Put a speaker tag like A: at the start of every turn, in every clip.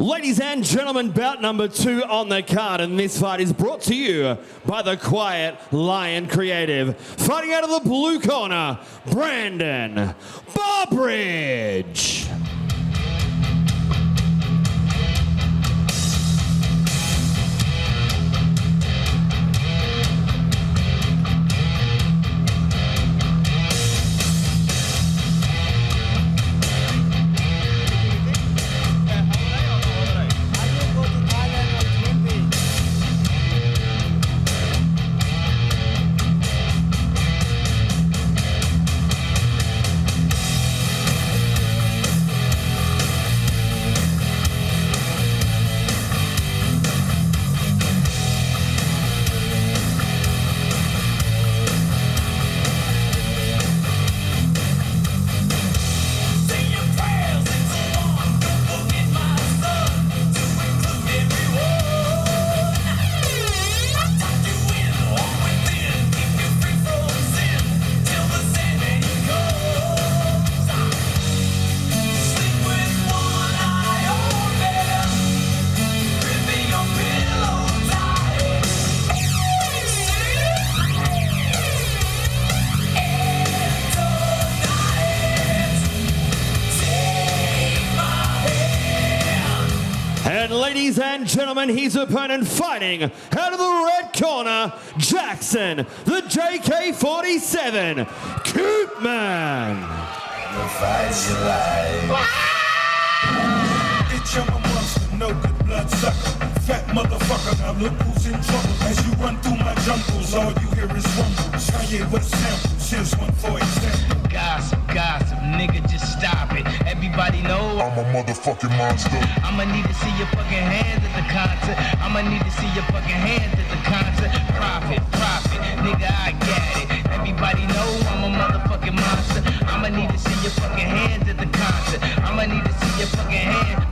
A: Ladies and gentlemen, bout number 2 on the card, and this fight is brought to you by the Quiet Lion Creative. Fighting out of the blue corner, Brandon Bobridge. And ladies and gentlemen, his opponent fighting out of the red corner, Jackson, the JK-47, Koopmans.
B: It's your monster, no good blood sucker. Fat motherfucker, now look who's in trouble. As you run through my jungles, all you hear is rumble. Kanye with a sample, here's one for example.
C: Gossip, nigga, just stop it. Everybody know
B: I'm a motherfucking monster.
C: I'ma need to see your fucking hands at the concert. I'ma need to see your fucking hands at the concert. Profit, nigga, I got it. Everybody know I'm a motherfucking monster. I'ma need to see your fucking hands at the concert. I'ma need to see your fucking hands.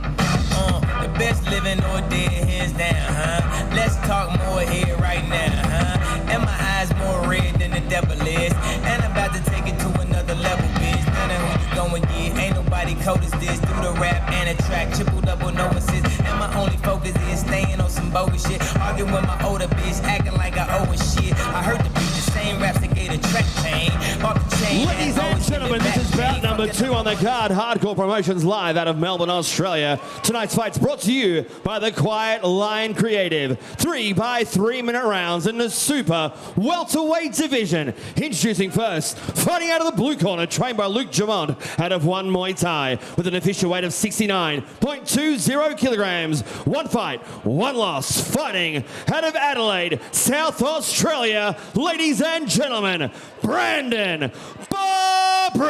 C: The best living or dead, hands down, huh? Let's talk more here right now, huh? And my eyes more red than the devil is. And I'm about to take it to another level, bitch. None of who you going get, ain't nobody cold as this. Do the rap and the track, triple double, no assist. And my only focus is staying on some bogus shit. Arguing with my older bitch, acting like I owe a shit. I heard the beat, the same raps that gave the track pain. Bought the chain.
A: Ladies and gentlemen, this is bout number 2 on the card. Hardcore Promotions live out of Melbourne, Australia. Tonight's fight's brought to you by the Quiet Lion Creative. 3 by 3 minute rounds in the super welterweight division. Introducing first, fighting out of the blue corner, trained by Luke Jamont out of One Muay Thai with an official weight of 69.20 kilograms. One fight, one loss. Fighting out of Adelaide, South Australia. Ladies and gentlemen, Brandon Bobridge.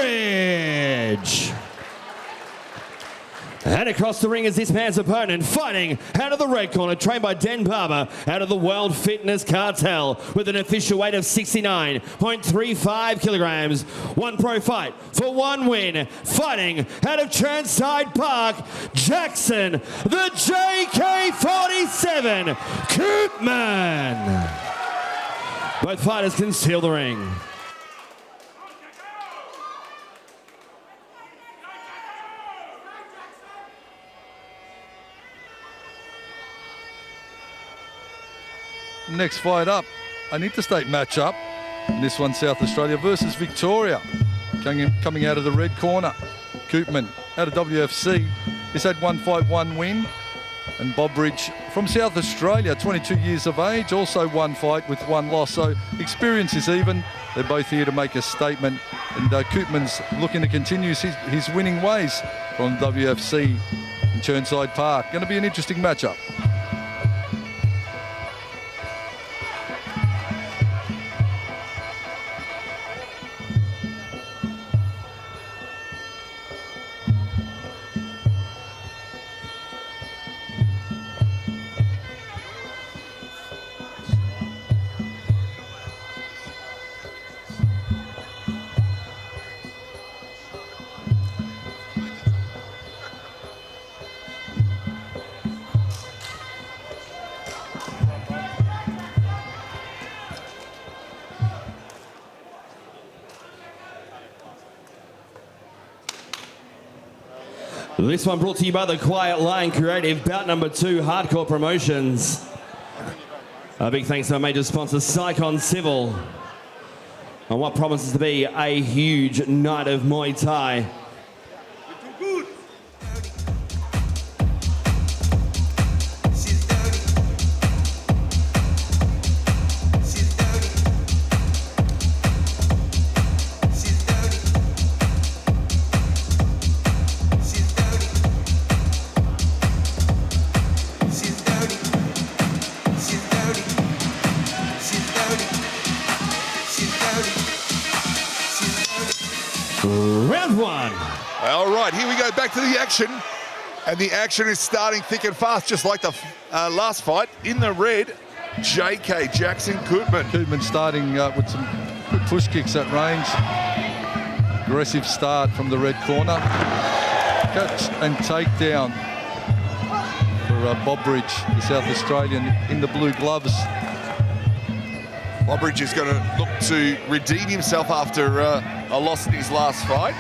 A: And across the ring is this man's opponent, fighting out of the red corner, trained by Dan Barber out of the World Fitness Cartel with an official weight of 69.35 kilograms. One pro fight for one win. Fighting out of Chermside Park, Jackson, the JK-47, Koopmans. Both fighters can seal the ring.
D: Next fight up, an interstate matchup. This one, South Australia versus Victoria. Coming out of the red corner, Koopmans out of WFC. He's had one fight, one win. And Bobridge from South Australia, 22 years of age, also one fight with one loss. So experience is even. They're both here to make a statement. And Koopmans looking to continue his winning ways from WFC in Chermside Park. Going to be an interesting matchup.
A: This one brought to you by the Quiet Lion Creative, bout number 2, Hardcore Promotions. A big thanks to our major sponsor, Sycon Civil, on what promises to be a huge night of Muay Thai. Round 1.
E: All right, here we go, back to the action. And the action is starting thick and fast, just like the last fight. In the red, J.K. Jackson Koopman.
D: Koopman starting with some good push kicks at range. Aggressive start from the red corner. Catch and takedown for Bobridge, the South Australian, in the blue gloves.
E: Bobridge is going to look to redeem himself after a loss in his last fight.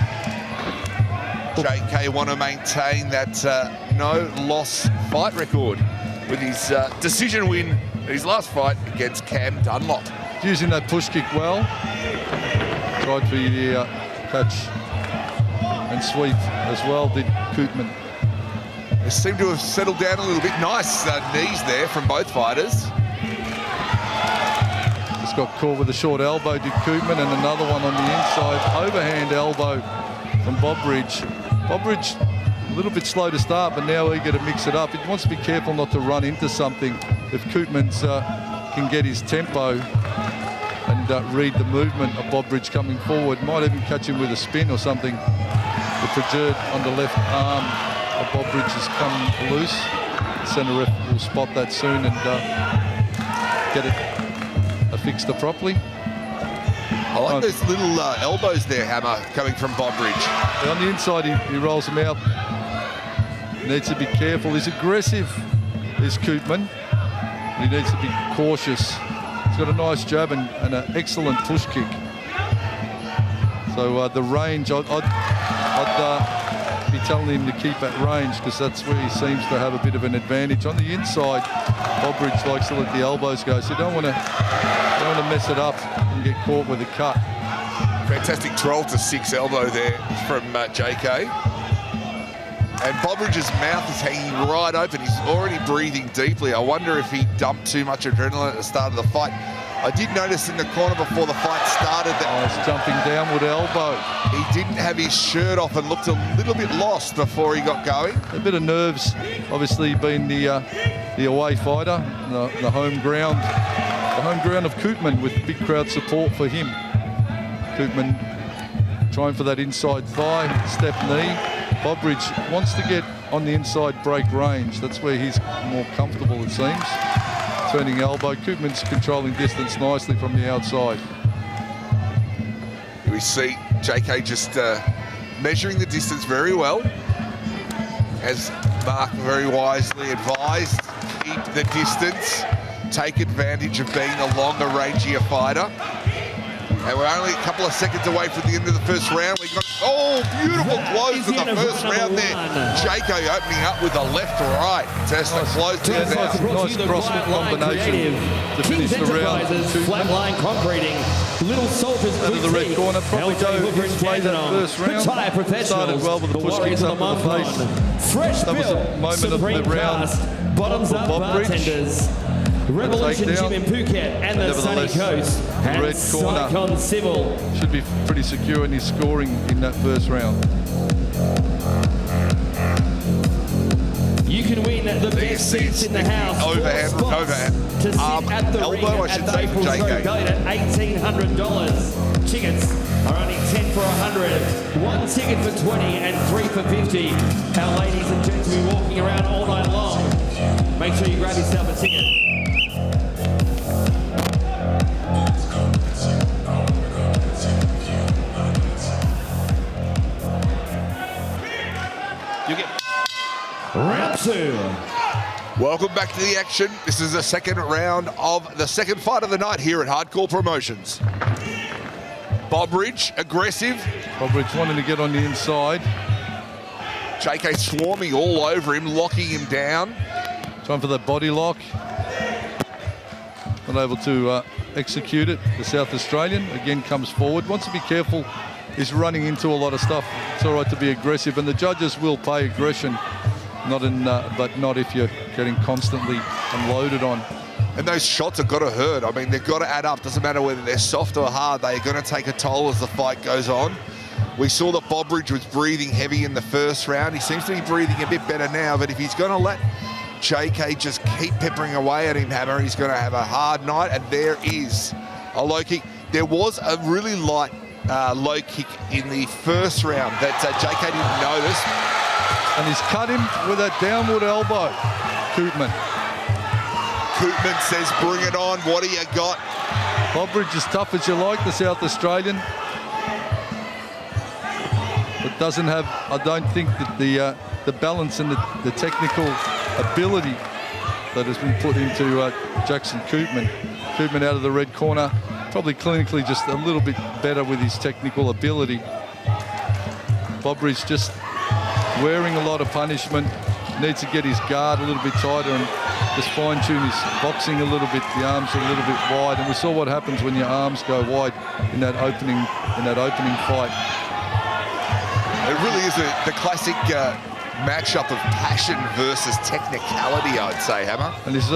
E: JK want to maintain that no-loss fight record with his decision win in his last fight against Cam Dunlop.
D: Using that push kick well. Tried for the catch and sweep as well, did Koopman.
E: They seem to have settled down a little bit. Nice knees there from both fighters.
D: Just got caught with a short elbow, did Koopman, and another one on the inside. Overhand elbow from Bobridge. Bobridge a little bit slow to start, but now eager to mix it up. He wants to be careful not to run into something. If Koopmans can get his tempo and read the movement of Bobridge coming forward, might even catch him with a spin or something. The projered on the left arm of Bobridge has come loose. The centre ref will spot that soon and get it affixed properly.
E: I like those little elbows there, Hammer, coming from Bobridge.
D: On the inside, he rolls them out. Needs to be careful. He's aggressive, is Koopman. He needs to be cautious. He's got a nice jab and an excellent push kick. So the range, I'd be telling him to keep at range because that's where he seems to have a bit of an advantage. On the inside, Bobridge likes to let the elbows go, so you don't want to mess it up and get caught with a cut.
E: Fantastic 12-6 elbow there from JK. And Bobridge's mouth is hanging right open. He's already breathing deeply. I wonder if he dumped too much adrenaline at the start of the fight. I did notice in the corner before the fight started that
D: nice jumping downward elbow.
E: He didn't have his shirt off and looked a little bit lost before he got going.
D: A bit of nerves, obviously being the away fighter, the home ground. The home ground of Koopman with big crowd support for him. Koopman trying for that inside thigh, step knee. Bobridge wants to get on the inside break range. That's where he's more comfortable, it seems. Turning elbow. Koopman's controlling distance nicely from the outside.
E: We see JK just measuring the distance very well. As Mark very wisely advised, keep the distance. Take advantage of being a longer, rangier fighter. And we're only a couple of seconds away from the end of the first round. We've got, beautiful close to the first round there. JK opening up with a left-right. Test to close to the
D: nice CrossFit combination to finish the round.
A: Flatline concreting. Little Soldiers
D: out of the red corner, probably go his way that first round. Started well with the push kicks up to the face.
A: Fresh
D: that was a moment of the round.
A: Bottoms up bartenders. Revolution Gym in Phuket and the Sunny Coast and
D: red corner
A: Sycon Civil
D: should be pretty secure in his scoring in that first round.
A: You can win the best seats in the house.
E: Overhand.
A: To sit at the
E: elbow,
A: ring
E: I should
A: at
E: say, for
A: Naples
E: JK.
A: Road, valued at $1,800. Tickets are only 10 for 100. 1 ticket for 20 and 3 for 50. Our ladies and gents will be walking around all night long. Make sure you grab yourself a ticket. You get round 2.
E: Welcome back to the action. This is the second round of the second fight of the night here at Hardcore Promotions. Bobridge, aggressive.
D: Bobridge wanting to get on the inside.
E: JK swarming all over him, locking him down.
D: Trying for the body lock. Not able to execute it. The South Australian again comes forward. Wants to be careful. He's running into a lot of stuff. It's all right to be aggressive, and the judges will pay aggression, but not if you're getting constantly unloaded on.
E: And those shots have got to hurt. I mean, they've got to add up. Doesn't matter whether they're soft or hard. They're going to take a toll as the fight goes on. We saw that Bobridge was breathing heavy in the first round. He seems to be breathing a bit better now, but if he's going to let JK just keep peppering away at him, Hammer, he's going to have a hard night. And there is a low kick. There was a really light low kick in the first round that JK didn't notice.
D: And he's cut him with that downward elbow, Koopman.
E: Koopman says, bring it on. What do you got?
D: Bobridge is tough as you like, the South Australian. But doesn't have, I don't think that the balance and the technical ability that has been put into Jackson Koopman. Koopman out of the red corner, probably clinically just a little bit better with his technical ability. Bobridge just wearing a lot of punishment, needs to get his guard a little bit tighter and just fine-tune his boxing a little bit, the arms are a little bit wide. And we saw what happens when your arms go wide in that opening fight.
E: It really is the classic matchup of passion versus technicality, I'd say, Hammer.
D: And he's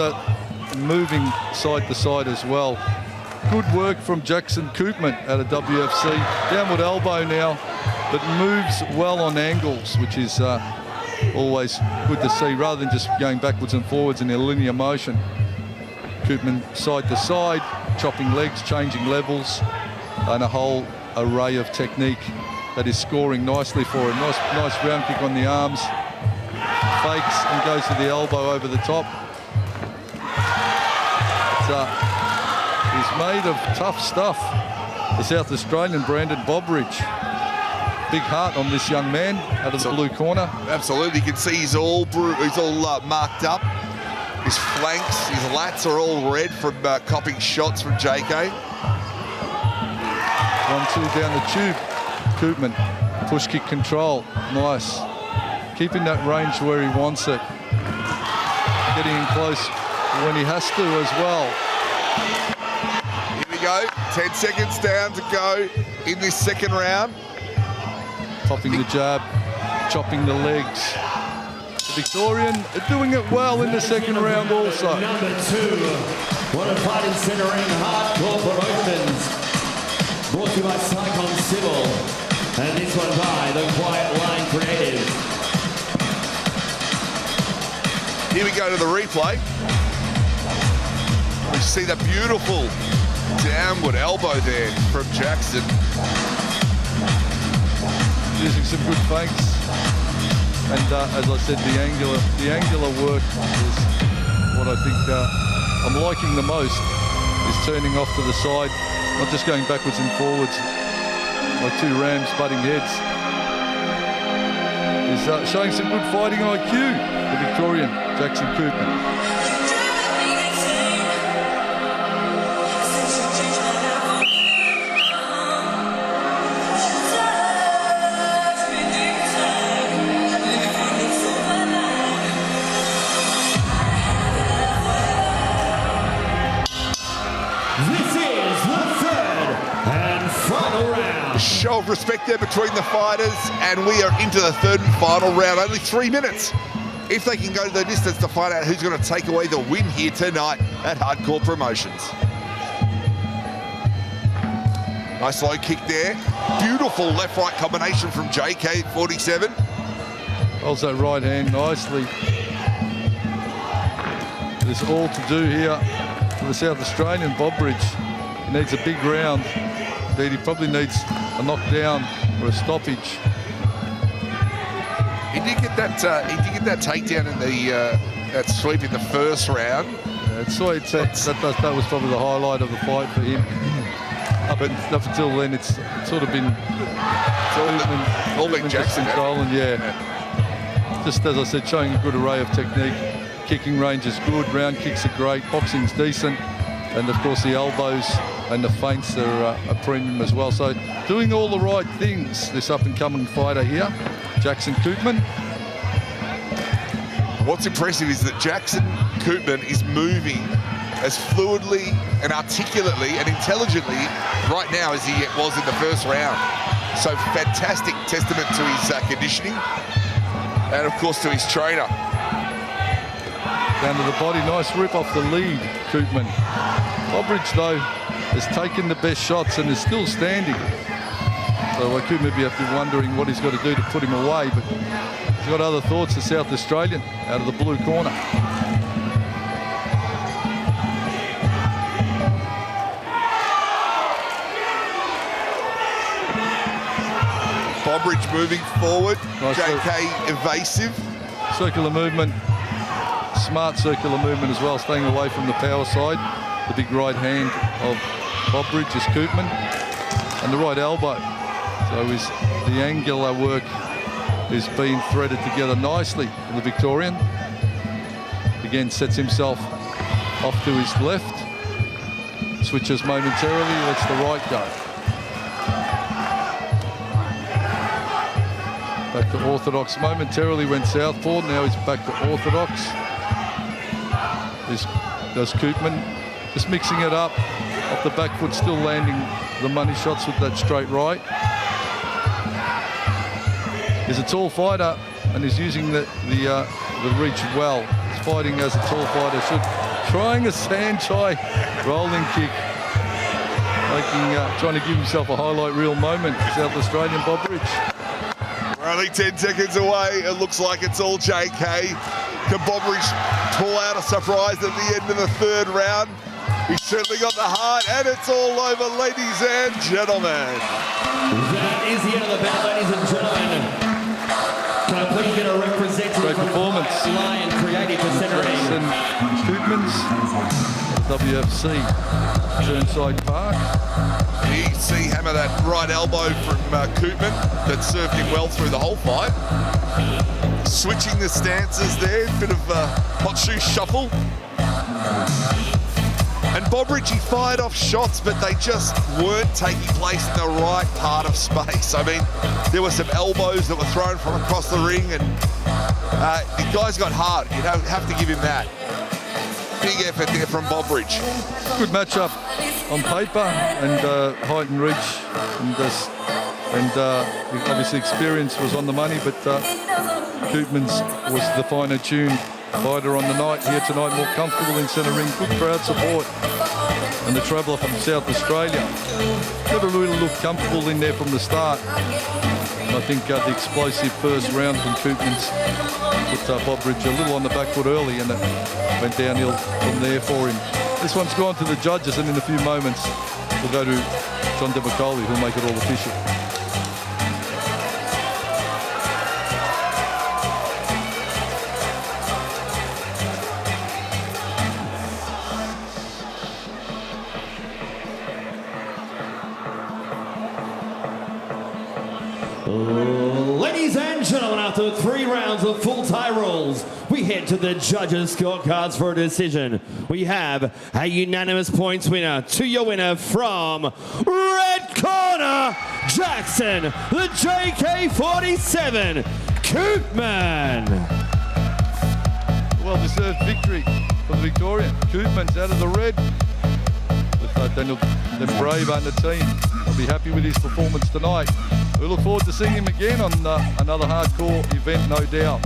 D: moving side to side as well. Good work from Jackson Koopman out of WFC. Downward elbow now, but moves well on angles, which is always good to see, rather than just going backwards and forwards in a linear motion. Koopman side to side, chopping legs, changing levels, and a whole array of technique that is scoring nicely for him. Nice round kick on the arms. Fakes and goes to the elbow over the top. He's made of tough stuff. The South Australian Brandon Bobridge. Big heart on this young man out of the blue corner.
E: Absolutely, you can see he's all marked up. His flanks, his lats are all red from copping shots from JK.
D: 1-2 down the tube. Koopman, push kick control, nice. Keeping that range where he wants it. Getting in close when he has to as well.
E: Here we go, 10 seconds down to go in this second round.
D: Popping the jab, chopping the legs. The Victorian doing it well in the second round also.
A: Number 2, one of fighting centering Hardcore Promotions. Brought to you by Cycon Civil. And this one by the Quiet Line Creative.
E: Here we go to the replay. We see the beautiful downward elbow there from Jackson.
D: Using some good feints. And as I said, the angular work is what I think I'm liking the most, is turning off to the side, not just going backwards and forwards. Like two rams butting heads. He's showing some good fighting IQ, the Victorian, Jackson Koopman.
A: This is the third and final round.
E: Show of respect there between the fighters, and we are into the third and final round. Only 3 minutes. If they can go to the distance to find out who's going to take away the win here tonight at Hardcore Promotions. Nice low kick there. Beautiful left-right combination from JK, 47.
D: Holds that right hand nicely. There's all to do here for the South Australian. Bobridge, he needs a big round. Indeed, he probably needs a knockdown or a stoppage.
E: He did get that takedown in the that sweep in the first round.
D: Yeah, that was probably the highlight of the fight for him. But up until then, it's sort of been
E: all been Jackson
D: controlling. Yeah. Just as I said, showing a good array of technique. Kicking range is good. Round kicks are great. Boxing's decent, and of course the elbows and the feints are a premium as well. So doing all the right things, this up-and-coming fighter here, Jackson Koopman.
E: what's impressive is that Jackson Koopman is moving as fluidly and articulately and intelligently right now as he was in the first round. So fantastic testament to his conditioning and of course to his trainer.
D: Down to the body, nice rip off the lead, Koopman. Bobridge though has taken the best shots and is still standing. So Koopman may be wondering what he's got to do to put him away, but he's got other thoughts. The South Australian out of the blue corner.
E: Bobridge moving forward,
D: Nice
E: JK evasive.
D: Circular movement, smart circular movement as well, staying away from the power side. The big right hand of Bobridge is Koopman, and the right elbow. So the angular work is being threaded together nicely in the Victorian. Again, sets himself off to his left, switches momentarily, lets the right go. Back to orthodox, momentarily went southpaw, now he's back to orthodox. This does Koopman, just mixing it up, off the back foot, still landing the money shots with that straight right. He's a tall fighter and he's using the reach well. He's fighting as a tall fighter should. Trying a Sanchai rolling kick, trying to give himself a highlight reel moment. South Australian Bobridge.
E: We're only 10 seconds away. It looks like it's all JK. Can Bobridge pull out a surprise at the end of the third round? He's certainly got the heart, and it's all over, ladies and gentlemen.
A: That is the end of the bout, ladies and gentlemen. Can I please get a representative
D: Great performance.
A: from Lion Creative for centering?
D: Koopmans, WFC, Turnside Park.
E: You see hammer that right elbow from Koopman that served him well through the whole fight. Switching the stances there, bit of a hot shoe shuffle. And Bobridge, he fired off shots, but they just weren't taking place in the right part of space. I mean, there were some elbows that were thrown from across the ring, and the guy's got heart. You know, have to give him that. Big effort there from Bobridge.
D: Good matchup on paper, and height and reach, and obviously experience was on the money, but Koopmans was the finer tuned fighter on the night. Here tonight, more comfortable in centre ring, good crowd support, and the traveller from South Australia never really looked comfortable in there from the start. And I think the explosive first round from Koopmans put Bobridge a little on the back foot early, and it went downhill from there for him. This one's gone to the judges, and in a few moments we'll go to John Debacoli, who'll make it all official.
A: Ladies and gentlemen, after 3 rounds of full tie rules, we head to the judges' scorecards for a decision. We have a unanimous points winner to your winner from red corner, Jackson, the JK47, Koopman.
D: Well-deserved victory for the Victorian. Koopman's out of the red with Daniel Brave and the team. I'll be happy with his performance tonight. We look forward to seeing him again on another hardcore event, no doubt.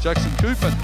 D: Jackson Koopman